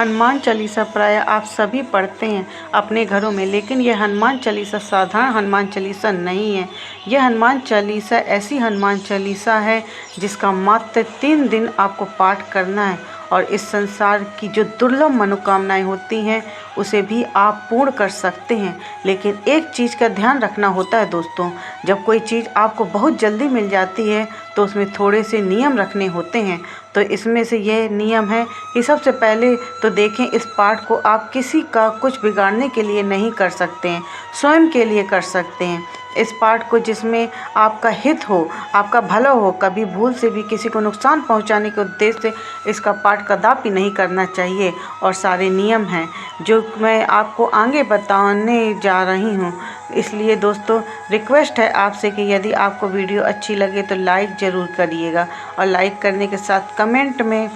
हनुमान चालीसा प्राय आप सभी पढ़ते हैं अपने घरों में, लेकिन यह हनुमान चालीसा साधारण हनुमान चालीसा नहीं है। यह हनुमान चालीसा ऐसी हनुमान चालीसा है जिसका मात्र 3 दिन आपको पाठ करना है और इस संसार की जो दुर्लभ मनोकामनाएं होती हैं उसे भी आप पूर्ण कर सकते हैं। लेकिन एक चीज़ का ध्यान रखना होता है दोस्तों, जब कोई चीज़ आपको बहुत जल्दी मिल जाती है तो उसमें थोड़े से नियम रखने होते हैं। तो इसमें से यह नियम है कि सबसे पहले तो देखें, इस पाठ को आप किसी का कुछ बिगाड़ने के लिए नहीं कर सकते हैं, स्वयं के लिए कर सकते हैं। इस पाठ को जिसमें आपका हित हो, आपका भला हो, कभी भूल से भी किसी को नुकसान पहुंचाने के उद्देश्य से इसका पाठ कदापि नहीं करना चाहिए। और सारे नियम हैं जो मैं आपको आगे बताने जा रही हूं। इसलिए दोस्तों रिक्वेस्ट है आपसे कि यदि आपको वीडियो अच्छी लगे तो लाइक ज़रूर करिएगा और लाइक करने के साथ कमेंट में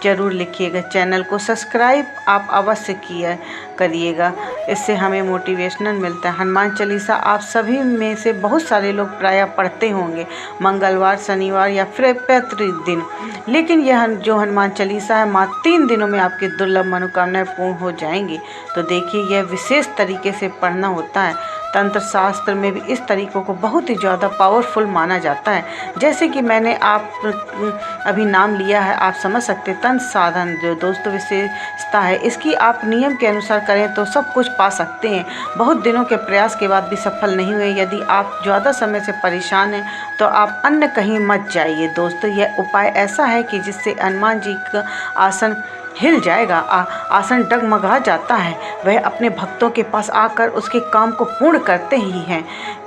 ज़रूर लिखिएगा। चैनल को सब्सक्राइब आप अवश्य किया करिएगा, इससे हमें मोटिवेशनल मिलता है। हनुमान चालीसा आप सभी में से बहुत सारे लोग प्रायः पढ़ते होंगे मंगलवार, शनिवार या फिर प्रत्येक दिन, लेकिन यह जो हनुमान चालीसा है मात्र 3 दिनों में आपकी दुर्लभ मनोकामनाएं पूर्ण हो जाएंगी। तो देखिए, यह विशेष तरीके से पढ़ना होता है। तंत्र शास्त्र में भी इस तरीक़ों को बहुत ही ज़्यादा पावरफुल माना जाता है। जैसे कि मैंने आप अभी नाम लिया है, आप समझ सकते हैं। तंत्र साधन जो दोस्तों विशेषता है इसकी, आप नियम के अनुसार करें तो सब कुछ पा सकते हैं। बहुत दिनों के प्रयास के बाद भी सफल नहीं हुए, यदि आप ज़्यादा समय से परेशान हैं तो आप अन्य कहीं मत जाइए दोस्तों। यह उपाय ऐसा है कि जिससे हनुमान जी का आसन हिल जाएगा, आसन डगमगा जाता है। वह अपने भक्तों के पास आकर उसके काम को पूर्ण करते ही हैं।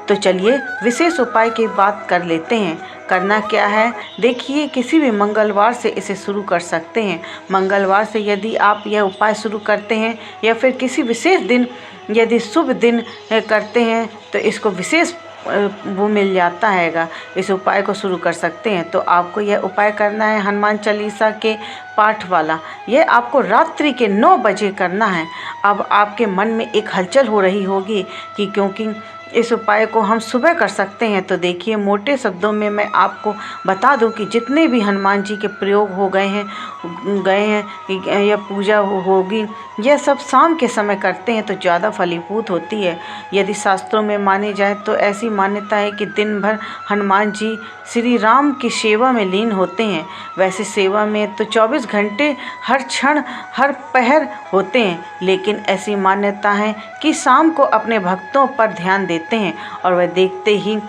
तो चलिए विशेष उपाय की बात कर लेते हैं। करना क्या है देखिए, किसी भी मंगलवार से इसे शुरू कर सकते हैं। मंगलवार से यदि आप यह उपाय शुरू करते हैं या फिर किसी विशेष दिन यदि शुभ दिन करते हैं तो इसको विशेष वो मिल जाता हैगा। इस उपाय को शुरू कर सकते हैं। तो आपको यह उपाय करना है हनुमान चालीसा के पाठ वाला। यह आपको रात्रि के 9 बजे करना है। अब आपके मन में एक हलचल हो रही होगी कि क्योंकि इस उपाय को हम सुबह कर सकते हैं। तो देखिए, मोटे शब्दों में मैं आपको बता दूं कि जितने भी हनुमान जी के प्रयोग हो गए हैं या पूजा होगी, यह सब शाम के समय करते हैं तो ज़्यादा फलीभूत होती है। यदि शास्त्रों में माने जाए तो ऐसी मान्यता है कि दिन भर हनुमान जी श्री राम की सेवा में लीन होते हैं। वैसे सेवा में तो 24 घंटे हर क्षण हर पहर होते हैं, लेकिन ऐसी मान्यता है कि शाम को अपने भक्तों पर ध्यान देते हैं और वह देखते ही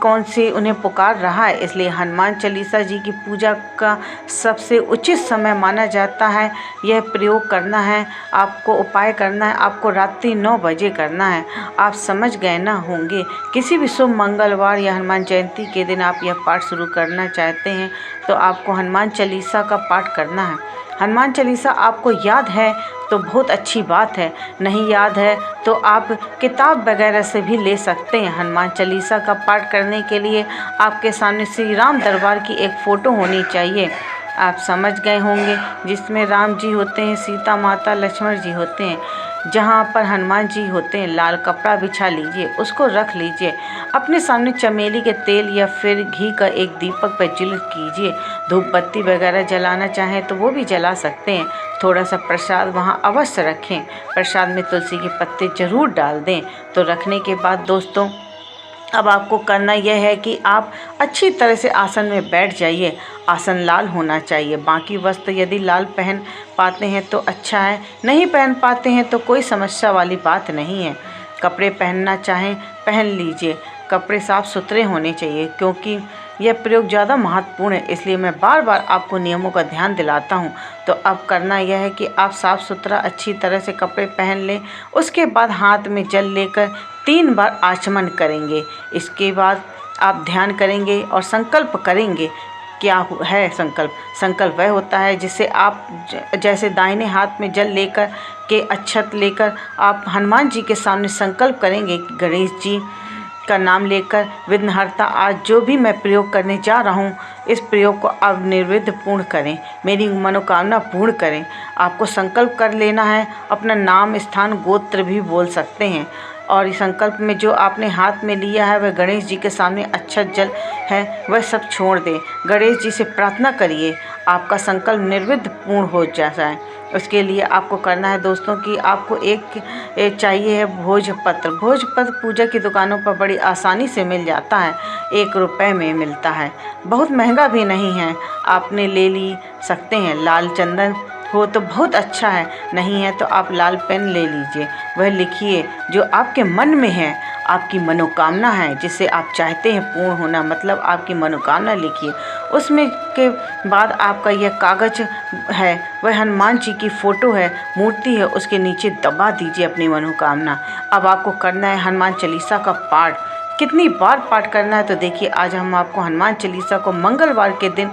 कौन से उन्हें पुकार रहा है। इसलिए हनुमान चालीसा जी की पूजा का सबसे उचित समय माना जाता है। यह प्रयोग करना है, आपको उपाय करना है, आपको रात्रि 9 बजे करना है। आप समझ गए ना होंगे। किसी भी शुभ मंगलवार या हनुमान जयंती के दिन आप यह पाठ शुरू करना चाहते हैं तो आपको हनुमान चालीसा का पाठ करना है। हनुमान चालीसा आपको याद है तो बहुत अच्छी बात है, नहीं याद है तो आप किताब वगैरह से भी ले सकते हैं। हनुमान चालीसा का पाठ करने के लिए आपके सामने श्री राम दरबार की एक फ़ोटो होनी चाहिए। आप समझ गए होंगे, जिसमें राम जी होते हैं, सीता माता, लक्ष्मण जी होते हैं। जहाँ पर हनुमान जी होते हैं लाल कपड़ा बिछा लीजिए, उसको रख लीजिए। अपने सामने चमेली के तेल या फिर घी का एक दीपक प्रज्वलित कीजिए। धूप बत्ती वगैरह जलाना चाहें तो वो भी जला सकते हैं। थोड़ा सा प्रसाद वहाँ अवश्य रखें। प्रसाद में तुलसी के पत्ते ज़रूर डाल दें। तो रखने के बाद दोस्तों अब आपको करना यह है कि आप अच्छी तरह से आसन में बैठ जाइए। आसन लाल होना चाहिए। बाकी वस्त्र यदि लाल पहन पाते हैं तो अच्छा है, नहीं पहन पाते हैं तो कोई समस्या वाली बात नहीं है। कपड़े पहनना चाहें पहन लीजिए। कपड़े साफ़ सुथरे होने चाहिए क्योंकि यह प्रयोग ज़्यादा महत्वपूर्ण है, इसलिए मैं बार बार आपको नियमों का ध्यान दिलाता हूँ। तो अब करना यह है कि आप साफ़ सुथरा अच्छी तरह से कपड़े पहन लें। उसके बाद हाथ में जल लेकर 3 बार आचमन करेंगे। इसके बाद आप ध्यान करेंगे और संकल्प करेंगे। क्या है संकल्प? संकल्प वह होता है जिससे आप जैसे दाहिने हाथ में जल लेकर के अक्षत लेकर आप हनुमान जी के सामने संकल्प करेंगे। गणेश जी का नाम लेकर विघ्नहर्ता, आज जो भी मैं प्रयोग करने जा रहा हूँ इस प्रयोग को अब निर्विघ्न पूर्ण करें, मेरी मनोकामना पूर्ण करें। आपको संकल्प कर लेना है। अपना नाम, स्थान, गोत्र भी बोल सकते हैं। और इस संकल्प में जो आपने हाथ में लिया है वह गणेश जी के सामने अक्षत जल है वह सब छोड़ दें। गणेश जी से प्रार्थना करिए आपका संकल्प निर्विघ्न पूर्ण हो जाए। उसके लिए आपको करना है दोस्तों कि आपको एक चाहिए है भोजपत्र। भोजपत्र पूजा की दुकानों पर बड़ी आसानी से मिल जाता है, 1 रुपए में मिलता है, बहुत महंगा भी नहीं है, आपने ले सकते हैं। लाल चंदन हो तो बहुत अच्छा है, नहीं है तो आप लाल पेन ले लीजिए, वह लिखिए जो आपके मन में है, आपकी मनोकामना है जिसे आप चाहते हैं पूर्ण होना, मतलब आपकी मनोकामना लिखिए। उसमें के बाद आपका यह कागज है वह हनुमान जी की फ़ोटो है, मूर्ति है, उसके नीचे दबा दीजिए अपनी मनोकामना। अब आपको करना है हनुमान चालीसा का पाठ। कितनी बार पाठ करना है तो देखिए, आज हम आपको हनुमान चालीसा को मंगलवार के दिन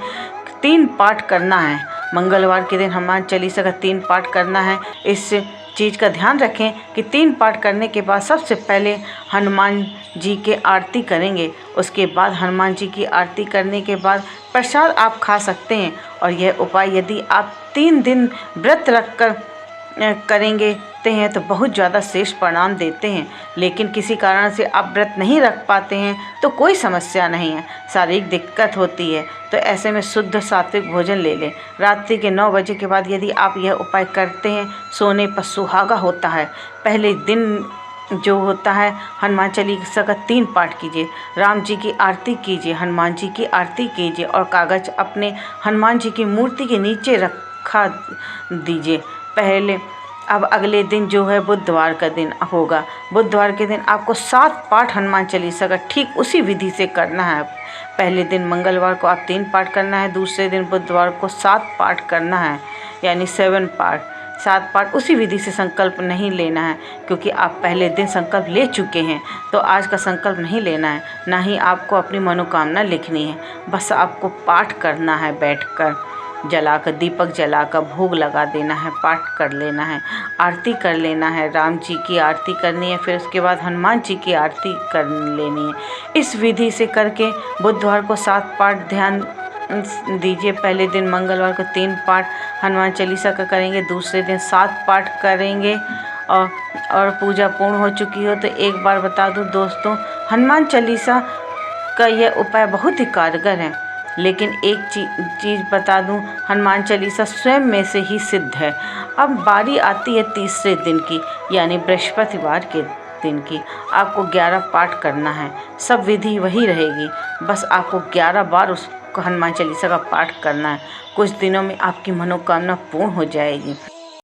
3 पाठ करना है। मंगलवार के दिन हनुमान चालीसा का 3 पाठ करना है। इस चीज़ का ध्यान रखें कि 3 पाठ करने के बाद सबसे पहले हनुमान जी के आरती करेंगे। उसके बाद हनुमान जी की आरती करने के बाद प्रसाद आप खा सकते हैं। और यह उपाय यदि आप 3 दिन व्रत रख कर करेंगे हैं तो बहुत ज़्यादा श्रेष्ठ परिणाम देते हैं। लेकिन किसी कारण से आप व्रत नहीं रख पाते हैं तो कोई समस्या नहीं है, शारीरिक दिक्कत होती है तो ऐसे में शुद्ध सात्विक भोजन ले लें। रात्रि के 9 बजे के बाद यदि आप यह उपाय करते हैं, सोने पर सुहागा होता है। पहले दिन जो होता है हनुमान चालीसा का 3 पाठ कीजिए, राम जी की आरती कीजिए, हनुमान जी की आरती कीजिए और कागज़ अपने हनुमान जी की मूर्ति के नीचे रखा दीजिए पहले। अब अगले दिन जो है बुधवार का दिन होगा, बुधवार के दिन आपको 7 पाठ हनुमान चालीसा का ठीक उसी विधि से करना है। पहले दिन मंगलवार को आप 3 पाठ करना है, दूसरे दिन बुधवार को 7 पाठ करना है, यानी 7 पाठ। 7 पाठ उसी विधि से संकल्प नहीं लेना है, क्योंकि आप पहले दिन संकल्प ले चुके हैं तो आज का संकल्प नहीं लेना है, ना ही आपको अपनी मनोकामना लिखनी है। बस आपको पाठ करना है, बैठकर जलाकर दीपक जलाकर भोग लगा देना है, पाठ कर लेना है, आरती कर लेना है, राम जी की आरती करनी है, फिर उसके बाद हनुमान जी की आरती कर लेनी है। इस विधि से करके बुधवार को 7 पाठ ध्यान दीजिए। पहले दिन मंगलवार को 3 पाठ हनुमान चालीसा का करेंगे, दूसरे दिन 7 पाठ करेंगे और पूजा पूर्ण हो चुकी हो तो एक बार बता दूं दोस्तों, हनुमान चालीसा का यह उपाय बहुत ही कारगर है। लेकिन एक चीज़ बता दूं, हनुमान चालीसा स्वयं में से ही सिद्ध है। अब बारी आती है तीसरे दिन की, यानी बृहस्पतिवार के दिन की। आपको 11 पाठ करना है, सब विधि वही रहेगी, बस आपको 11 बार उस हनुमान चालीसा का पाठ करना है। कुछ दिनों में आपकी मनोकामना पूर्ण हो जाएगी।